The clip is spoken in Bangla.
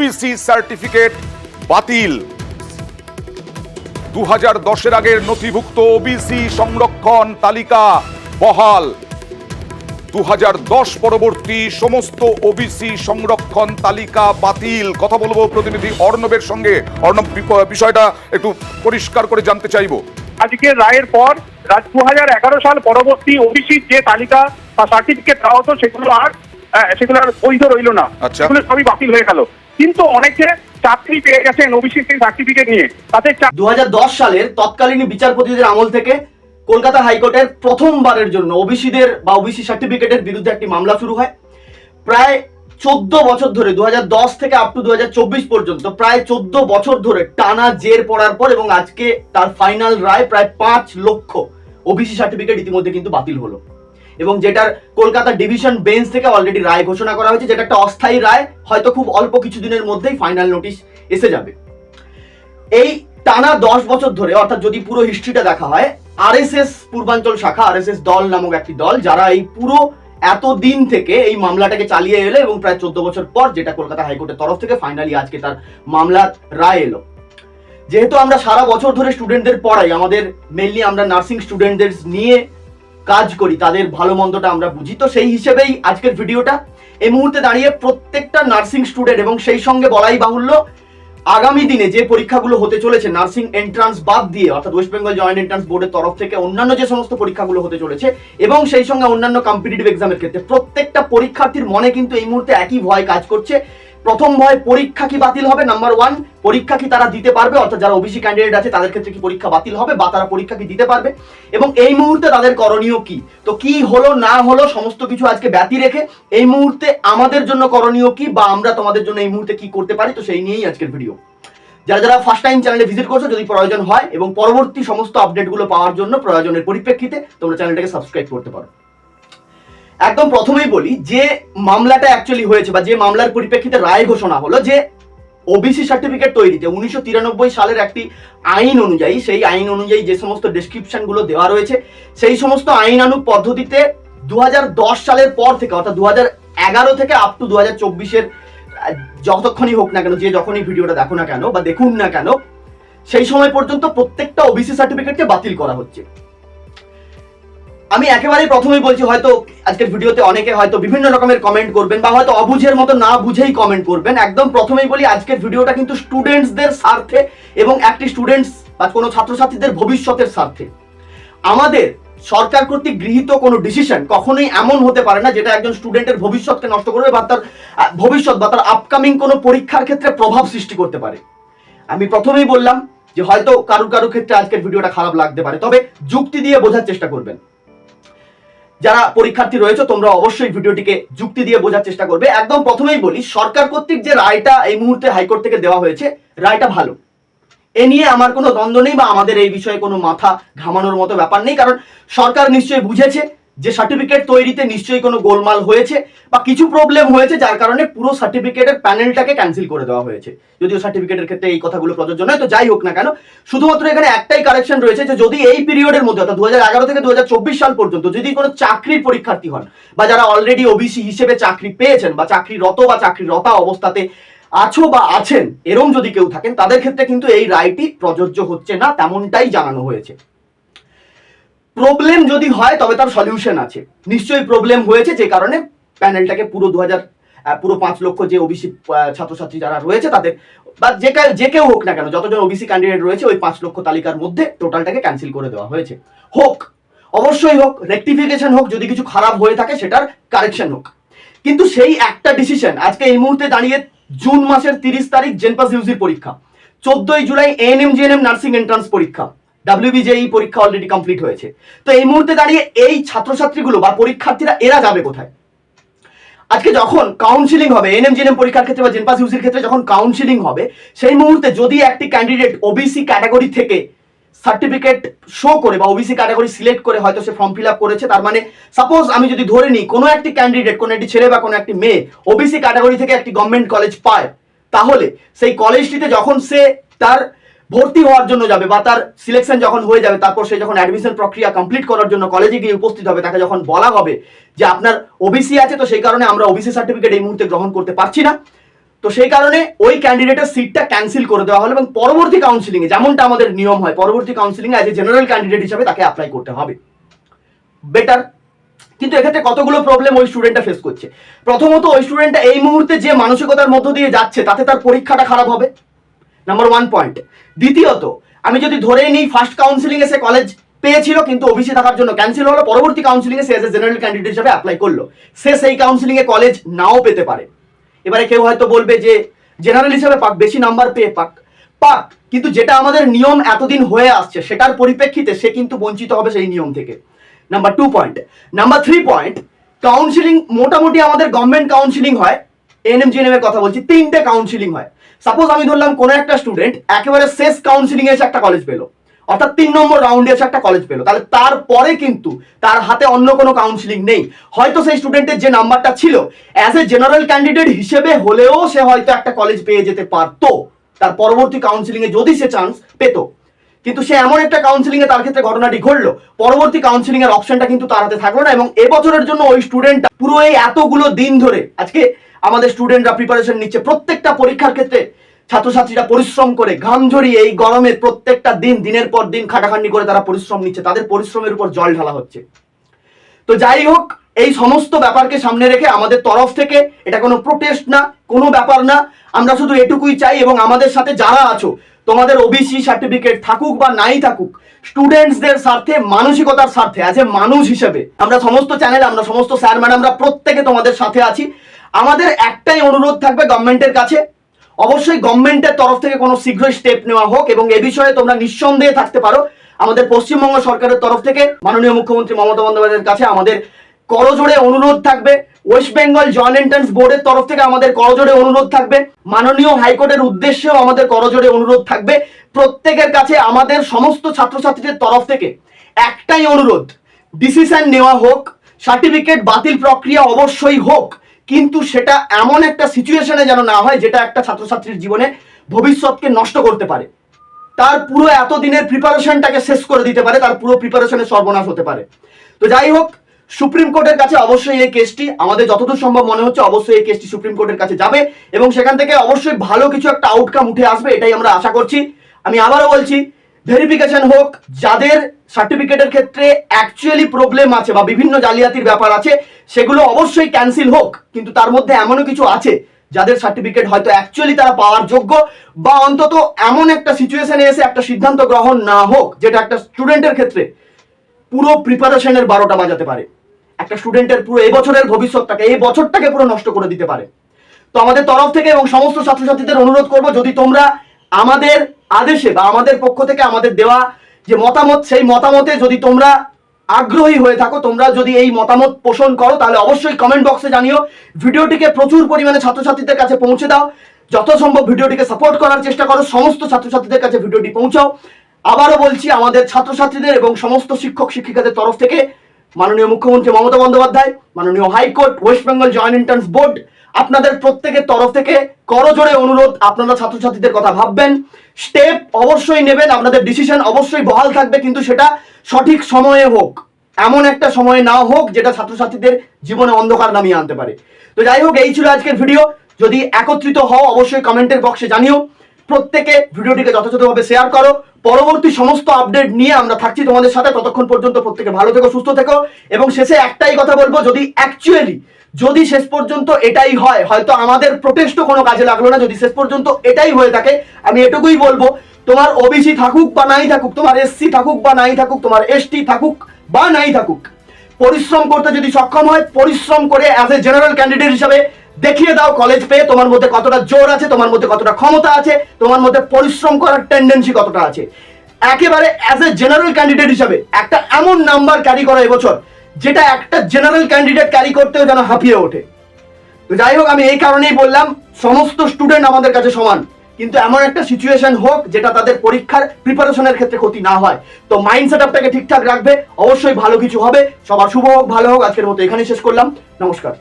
ওবিসি সার্টিফিকেট বাতিল। 2010-এর আগের নথিভুক্ত ওবিসি সংরক্ষণ তালিকা বহাল। 2010 পরবর্তী সমস্ত ওবিসি সংরক্ষণ তালিকা বাতিল। কথা বলবো প্রতিনিধি অর্ণবের সঙ্গে। অর্ণব, বিষয়টা একটু পরিষ্কার করে জানতে চাইবো। আজকে রায়ের পর 2011 সাল পরবর্তী ওবিসি যে তালিকা বা সার্টিফিকেট দেওয়া হতো সেগুলো আর বৈধ রইল না, সেগুলো সবই বাতিল হয়ে গেল। কিন্তু অনেকে চাকরি পেয়ে গেছেন ওবিসি সার্টিফিকেট নিয়ে। তাদের 2010 সালের তৎকালীন বিচারপতিদের আমল থেকে কলকাতা হাইকোর্টের প্রথমবারের জন্য ওবিসিদের বা ওবিসি সার্টিফিকেটের বিরুদ্ধে একটি মামলা শুরু হয়। প্রায় 14 বছর ধরে 2010 থেকে আপ টু 2024 পর্যন্ত প্রায় 14 বছর ধরে টানা জের পড়ার পর এবং আজকে তার ফাইনাল রায় প্রায় 5 লক্ষ ওবিসি সার্টিফিকেট ইতিমধ্যে কিন্তু বাতিল হলো, এবং যেটার কলকাতা ডিভিশন বেঞ্চ থেকে অলরেডি রায় ঘোষণা করা হয়েছে, যেটা একটা অস্থায়ী রায়, হয়তো খুব অল্প কিছুদিনের মধ্যেই ফাইনাল নোটিশ এসে যাবে। এই টানা 10 বছর ধরে, অর্থাৎ যদি পুরো হিস্ট্রিটা দেখা হয়, আরএসএস পূর্বাঞ্চল শাখা, আরএসএস দল নামক একটি দল, যারা এই পুরো এতদিন থেকে এই মামলাটাকে চালিয়ে এলো এবং প্রায় 14 বছর পর যেটা কলকাতা হাইকোর্টের তরফ থেকে ফাইনালি আজকে তার মামলার রায় এলো। যেহেতু আমরা সারা বছর ধরে স্টুডেন্টদের পড়াই, আমাদের মেইনলি আমরা নার্সিং স্টুডেন্টদের নিয়ে কাজ করি, তাদের ভালো মন্দটা আমরা বুঝি, তো সেই হিসেবেই আজকের ভিডিওটা। এই মুহূর্তে দাঁড়িয়ে প্রত্যেকটা নার্সিং স্টুডেন্ট এবং সেই সঙ্গে বলাই বাহুল্য আগামী দিনে যে পরীক্ষাগুলো হতে চলেছে নার্সিং এন্ট্রান্স বাদ দিয়ে, অর্থাৎ ওয়েস্ট বেঙ্গল জয়েন্ট এন্ট্রান্স বোর্ডের তরফ থেকে অন্যান্য যে সমস্ত পরীক্ষাগুলো হতে চলেছে এবং সেই সঙ্গে অন্যান্য কম্পিটিটিভ এক্সামের ক্ষেত্রে প্রত্যেকটা পরীক্ষার্থীর মনে কিন্তু এই মুহূর্তে একই ভয় কাজ করছে। প্রথম ভয়, পরীক্ষা কি বাতিল হবে, নাম্বার 1, পরীক্ষা কি তারা দিতে পারবে, অর্থাৎ যারা ওবিসি ক্যান্ডিডেট আছে তাদের ক্ষেত্রে কি পরীক্ষা বাতিল হবে বা তারা পরীক্ষা কি দিতে পারবে, এবং এই মুহূর্তে তাদের করণীয় কি। তো কি হলো না হলো সমস্ত কিছু আজকে ব্যতি রেখে এই মুহূর্তে আমাদের জন্য করণীয় কি বা আমরা তোমাদের জন্য এই মুহূর্তে কি করতে পারি, তো সেই নিয়েই আজকের ভিডিও। যারা ফার্স্ট টাইম চ্যানেলে ভিজিট করছো, যদি প্রয়োজন হয় এবং পরবর্তী সমস্ত আপডেটগুলো পাওয়ার জন্য প্রয়োজনের পরিপ্রেক্ষিতে তোমরা চ্যানেলটাকে সাবস্ক্রাইব করতে পারো। একদম প্রথমেই বলি যে মামলাটা অ্যাকচুয়ালি হয়েছে বা যে মামলার পরিপ্রেক্ষিতে রায় ঘোষণা হলো, যে ওবিসি সার্টিফিকেট তৈরিতে 1993 সালের একটি আইন অনুযায়ী, সেই আইন অনুযায়ী যে সমস্ত ডেসক্রিপশনগুলো দেওয়া রয়েছে সেই সমস্ত আইনানুগ পদ্ধতিতে 2010 সালের পর থেকে, অর্থাৎ 2011 থেকে আপ টু 2024-এর যতক্ষণই হোক না কেন, যে যখনই ভিডিওটা দেখো না কেন বা দেখুন না কেন, সেই সময় পর্যন্ত প্রত্যেকটা ওবিসি সার্টিফিকেটকে বাতিল করা হচ্ছে। আমি একেবারেই প্রথমেই বলছি, হয়তো আজকের ভিডিওতে অনেকে হয়তো বিভিন্ন রকমের কমেন্ট করবেন বা হয়তো অবুঝের মতো না বুঝেই কমেন্ট করবেন। একদম প্রথমেই বলি, আজকের ভিডিওটা কিন্তু স্টুডেন্টসদের স্বার্থে এবং একটি স্টুডেন্টস বা কোনো ছাত্রছাত্রীদের ভবিষ্যতের স্বার্থে। আমাদের সরকার কর্তৃক গৃহীত কোনো ডিসিশন কখনোই এমন হতে পারে না যেটা একজন স্টুডেন্টের ভবিষ্যৎকে নষ্ট করবে বা তার ভবিষ্যৎ বা তার আপকামিং কোনো পরীক্ষার ক্ষেত্রে প্রভাব সৃষ্টি করতে পারে। আমি প্রথমেই বললাম যে হয়তো কারো ক্ষেত্রে আজকের ভিডিওটা খারাপ লাগতে পারে, তবে যুক্তি দিয়ে বোঝার চেষ্টা করবেন। যারা পরীক্ষার্থী রয়েছে তোমরা অবশ্যই ভিডিওটিকে যুক্তি দিয়ে বোঝার চেষ্টা করবে। একদম প্রথমেই বলি, সরকার কর্তৃক যে রায়টা এই মুহূর্তে হাইকোর্ট থেকে দেওয়া হয়েছে, রায়টা ভালো, এ নিয়ে আমার কোনো দ্বন্দ্ব নেই বা আমাদের এই বিষয়ে কোনো মাথা ঘামানোর মতো ব্যাপার নেই। কারণ সরকার নিশ্চয়ই বুঝেছে যে সার্টিফিকেট তৈরিতে নিশ্চয়ই কোনো গোলমাল হয়েছে বা কিছু প্রবলেম হয়েছে, যার কারণে পুরো সার্টিফিকেটের প্যানেলটাকে ক্যান্সেল করে দেওয়া হয়েছে। যদিও সার্টিফিকেটের ক্ষেত্রে এই কথাগুলো প্রযোজ্য নয়, তো যাই হোক না কেন, শুধুমাত্র এখানে একটাই কারেকশন রয়েছে যে যদি এই পিরিয়ডের মধ্যে, অর্থাৎ 2011 থেকে 2024 সাল পর্যন্ত যদি কোনো চাকরির পরীক্ষার্থী হন বা যারা অলরেডি ওবিসি হিসেবে চাকরি পেয়েছেন বা চাকরিরত বা চাকরিরতা অবস্থাতে আছো বা আছেন, এরম যদি কেউ থাকেন, তাদের ক্ষেত্রে কিন্তু এই রায়টি প্রযোজ্য হচ্ছে না, তেমনটাই জানানো হয়েছে। প্রবলেম যদি হয় তবে তার সলিউশন আছে, নিশ্চয়ই প্রবলেম হয়েছে, যে কারণে প্যানেলটাকে পুরো 5 লক্ষ যে ওবিসি ছাত্রছাত্রী যারা রয়েছে তাদের বা যে কেউ হোক না কেন, যতজন ওবিসি ক্যান্ডিডেট রয়েছে ওই 5 লক্ষ তালিকার মধ্যে টোটালটাকে ক্যান্সেল করে দেওয়া হয়েছে। হোক, অবশ্যই হোক, রেকটিফিকেশন হোক, যদি কিছু খারাপ হয়ে থাকে সেটার কারেকশন হোক। কিন্তু সেই একটা ডিসিশন আজকে এই মুহূর্তে দাঁড়িয়ে, জুন মাসের 30 তারিখ জেনপাস ইউজির পরীক্ষা, 14 July ANM GNM nursing entrance পরীক্ষা, WBJEE পরীক্ষা অলরেডি কমপ্লিট হয়েছে। তো এই মুহূর্তে দাঁড়িয়ে এই ছাত্রছাত্রীগুলো বা পরীক্ষার্থীরা এরা যাবে কোথায়? আজকে যখন কাউন্সিলিং হবে এএনএম জিএনএম পরীক্ষার ক্ষেত্রে বা জেনপাস ইউজির ক্ষেত্রে যখন কাউন্সিলিং হবে, সেই মুহূর্তে যদি একটি ক্যান্ডিডেট ওবিসি ক্যাটাগরি থেকে সার্টিফিকেট শো করে বা ওবিসি ক্যাটাগরি সিলেক্ট করে হয়তো সে ফর্ম ফিল আপ করেছে, তার মানে সাপোজ আমি যদি ধরে নিই কোনো একটি ক্যান্ডিডেট, কোনো একটি ছেলে বা কোনো একটি মেয়ে ওবিসি ক্যাটাগরি থেকে একটি গভর্নমেন্ট কলেজ পায়, তাহলে সেই কলেজটিতে যখন সে তার ভর্তি হওয়ার জন্য যাবে বা তার সিলেকশন যখন হয়ে যাবে, তারপর সে যখন অ্যাডমিশন প্রক্রিয়া কমপ্লিট করার জন্য কলেজে গিয়ে উপস্থিত হবে, তাকে যখন বলা হবে যে আপনার ওবিসি আছে, তো সেই কারণে আমরা ওবিসি সার্টিফিকেট এই মুহূর্তে গ্রহণ করতে পারছি না, তো সেই কারণে ওই ক্যান্ডিডেটের সিটটা ক্যান্সেল করে দেওয়া হলো এবং পরবর্তী কাউন্সিলিং এ যেমনটা আমাদের নিয়ম হয়, পরবর্তী counselling a as a general candidate হিসেবে তাকে অ্যাপ্লাই করতে হবে। বেটার। কিন্তু এক্ষেত্রে কতগুলো প্রবলেম ওই স্টুডেন্টটা ফেস করছে। প্রথমত, ওই স্টুডেন্টটা এই মুহূর্তে যে মানসিকতার মধ্য দিয়ে যাচ্ছে তাতে তার পরীক্ষাটা খারাপ হবে, নাম্বার 1 পয়েন্ট। দ্বিতীয়ত, আমি যদি ধরেই নিই ফার্স্ট কাউন্সিলিং এ সে কলেজ পেয়েছিল কিন্তু ওবিসি থাকার জন্য ক্যান্সেল হলো, পরবর্তী counselling A say as a general candidate হিসেবে অ্যাপ্লাই করলো, সে সেই কাউন্সিলিং এ কলেজ নাও পেতে পারে। এবারে কেউ হয়তো বলবে যে জেনারেল হিসেবে পাক, বেশি নাম্বার পেয়ে পাক, কিন্তু যেটা আমাদের নিয়ম এতদিন হয়ে আসছে সেটার পরিপ্রেক্ষিতে সে কিন্তু বঞ্চিত হবে সেই নিয়ম থেকে, number 2 point. Number 3 point, counselling মোটামুটি আমাদের গভর্নমেন্ট কাউন্সিলিং হয়, এনএম জিএনএম এর কথা বলছি, 3টে কাউন্সিলিং হয়। সাপোজ আমি ধরলাম কোনো একটা স্টুডেন্ট একেবারে শেষ কাউন্সিলিং এসে একটা কলেজ পেলো, অর্থাৎ 3 নম্বর রাউন্ডে এসে একটা কলেজ পেলো, তাহলে তারপরে কিন্তু তার হাতে অন্য কোনো কাউন্সিলিং নেই। হয়তো সেই স্টুডেন্টের যে নাম্বারটা ছিল অ্যাজ এ জেনারেল ক্যান্ডিডেট হিসেবে হলেও সে হয়তো একটা কলেজ পেয়ে যেতে পারতো তার পরবর্তী কাউন্সিলিং এ যদি সে চান্স পেত, কিন্তু সে এমন একটা কাউন্সিলিং এ তার ক্ষেত্রে ঘটনাটি ঘটলো, পরবর্তী কাউন্সিলিং এর অপশনটা কিন্তু তার হাতে থাকলো না। এবং এবছরের জন্য ওই স্টুডেন্টটা পুরো এই এতগুলো দিন ধরে আজকে আমাদের স্টুডেন্টরা প্রিপারেশন নিচ্ছে, প্রত্যেকটা পরীক্ষার ক্ষেত্রে ছাত্রছাত্রীরা পরিশ্রম করে ঘাম ঝরিয়ে এই গরমে প্রত্যেকটা দিন দিনের পর দিন খাটাখাটনি করে তারা পরিশ্রম নিচ্ছে, তাদের পরিশ্রমের উপর জল ঢালা হচ্ছে। তো যাই হোক, এই সমস্ত ব্যাপারকে সামনে রেখে আমাদের তরফ থেকে এটা কোনো প্রোটেস্ট না, কোনো ব্যাপার না, আমরা শুধু এটুকুই চাই এবং আমাদের সাথে যারা আছো তোমাদের ওবিসি সার্টিফিকেট থাকুক বা নাই থাকুক, স্টুডেন্টসদের স্বার্থে, মানসিকতার স্বার্থে অ্যাজ এ মানুষ হিসেবে আমরা সমস্ত চ্যানেল, আমরা সমস্ত স্যার ম্যাডামরা প্রত্যেকে তোমাদের সাথে আছি। আমাদের একটাই অনুরোধ থাকবে গভর্নমেন্টের কাছে, অবশ্যই গভর্নমেন্টের তরফ থেকে কোনো শীঘ্রই স্টেপ নেওয়া হোক এবং এ বিষয়ে তোমরা নিঃসন্দেহে থাকতে পারো আমাদের পশ্চিমবঙ্গ সরকারের তরফ থেকে মাননীয় মুখ্যমন্ত্রী মমতা বন্দ্যোপাধ্যায়ের কাছে আমাদের করজোড়ে অনুরোধ থাকবে, ওয়েস্ট বেঙ্গল জয়েন্ট এন্ট্রান্স বোর্ডের তরফ থেকে আমাদের করজোড়ে অনুরোধ থাকবে, মাননীয় হাইকোর্টের উদ্দেশ্যেও আমাদের করজোড়ে অনুরোধ থাকবে। প্রত্যেকের কাছে আমাদের সমস্ত ছাত্রছাত্রীদের তরফ থেকে একটাই অনুরোধ, ডিসিশন নেওয়া হোক, সার্টিফিকেট বাতিল প্রক্রিয়া অবশ্যই হোক, কিন্তু সেটা এমন একটা সিচুয়েশনে যেন না হয় যেটা একটা ছাত্রছাত্রীর জীবনে ভবিষ্যৎকে নষ্ট করতে পারে, তার পুরো এতদিনের প্রিপারেশনটাকে শেষ করে দিতে পারে, তার পুরো প্রিপারেশনের সর্বনাশ হতে পারে। তো যাই হোক, সুপ্রিম কোর্টের কাছে অবশ্যই এই কেসটি, আমাদের যতদূর সম্ভব মনে হচ্ছে অবশ্যই এই কেসটি সুপ্রিম কোর্টের কাছে যাবে এবং সেখান থেকে অবশ্যই ভালো কিছু একটা আউটকাম উঠে আসবে, এটাই আমরা আশা করছি। আমি আবারও বলছি, ভেরিফিকেশন হোক, যাদের সার্টিফিকেটের ক্ষেত্রে অ্যাকচুয়ালি প্রবলেম আছে বা বিভিন্ন জালিয়াতির ব্যাপার আছে সেগুলো অবশ্যই ক্যান্সেল হোক, কিন্তু তার মধ্যে এমনও কিছু আছে যাদের সার্টিফিকেট হয়তো অ্যাকচুয়ালি তারা পাওয়ার যোগ্য, বা অন্তত এমন একটা সিচুয়েশনে এসে একটা সিদ্ধান্ত গ্রহণ না হোক যেটা একটা স্টুডেন্টের ক্ষেত্রে পুরো প্রিপারেশনের 12টা বাজাতে পারে, একটা স্টুডেন্টের পুরো এবছরের ভবিষ্যৎটাকে, এই বছরটাকে পুরো নষ্ট করে দিতে পারে। তো আমাদের তরফ থেকে এবং সমস্ত ছাত্রছাত্রীদের অনুরোধ করব, যদি তোমরা আমাদের আদেশে বা আমাদের পক্ষ থেকে আমাদের দেওয়া যে মতামত, সেই মতামতে যদি তোমরা আগ্রহী হয়ে থাকো, তোমরা যদি এই মতামত পোষণ করো, তাহলে অবশ্যই কমেন্ট বক্সে জানিও, ভিডিওটিকে প্রচুর পরিমাণে ছাত্রছাত্রীদের কাছে পৌঁছে দাও, যত সম্ভব ভিডিওটিকে সাপোর্ট করার চেষ্টা করো, সমস্ত ছাত্রছাত্রীদের কাছে ভিডিওটি পৌঁছাও। আবারও বলছি, আমাদের ছাত্রছাত্রীদের এবং সমস্ত শিক্ষক শিক্ষিকাদের তরফ থেকে মাননীয় মুখ্যমন্ত্রী মমতা বন্দ্যোপাধ্যায়, মাননীয় high court, West Bengal joint entrance board, আপনাদের প্রত্যেকের তরফ থেকে করজোড়ে অনুরোধ, আপনারা ছাত্রছাত্রীদের কথা ভাববেন, স্টেপ অবশ্যই নেবেন, আপনাদের ডিসিশন অবশ্যই বহাল থাকবে, কিন্তু সেটা সঠিক সময়ে হোক, এমন একটা সময়ে না হোক যেটা ছাত্রছাত্রীদের জীবনে অন্ধকার নামিয়ে আনতে পারে। তো যাই হোক, এই ছিল আজকের ভিডিও। যদি একত্রিত হও অবশ্যই কমেন্টের বক্সে জানিও, প্রত্যেকে ভিডিওটিকে যথাযথভাবে শেয়ার করো। পরবর্তী সমস্ত আপডেট নিয়ে আমরা থাকছি তোমাদের সাথে, ততক্ষণ পর্যন্ত প্রত্যেকে ভালো থেকো, সুস্থ থেকো। এবং শেষে একটাই কথা বলবো, যদি শেষ পর্যন্ত এটাই হয়, হয়তো আমাদের প্রোটেস্টও কোনো কাজে লাগলো না, যদি শেষ পর্যন্ত এটাই হয়ে থাকে, আমি এটুকুই বলবো, তোমার ওবিসি থাকুক বা নাই থাকুক, তোমার এসসি থাকুক বা নাই থাকুক, তোমার এসটি থাকুক বা নাই থাকুক, পরিশ্রম করতে যদি সক্ষম হয়, পরিশ্রম করে অ্যাজ এ জেনারেল ক্যান্ডিডেট হিসাবে দেখিয়ে দাও কলেজ পেয়ে তোমার মধ্যে কতটা জোর আছে, তোমার মধ্যে কতটা ক্ষমতা আছে, তোমার মধ্যে পরিশ্রম করার টেন্ডেন্সি কতটা আছে। একেবারে অ্যাজ এ জেনারেল ক্যান্ডিডেট হিসাবে একটা এমন নাম্বার ক্যারি করা এবছর যেটা একটা জেনারেল ক্যান্ডিডেট ক্যারি করতেও যেন হাঁপিয়ে ওঠে। তো যাই হোক, আমি এই কারণেই বললাম, সমস্ত স্টুডেন্ট আমাদের কাছে সমান, কিন্তু এমন একটা সিচুয়েশন হোক যেটা তাদের পরীক্ষার প্রিপারেশনের ক্ষেত্রে ক্ষতি না হয়। তো মাইন্ড সেটআপটাকে ঠিকঠাক রাখবে, অবশ্যই ভালো কিছু হবে। সবার শুভ হোক, ভালো হোক। আজকের মতো এখানেই শেষ করলাম, নমস্কার।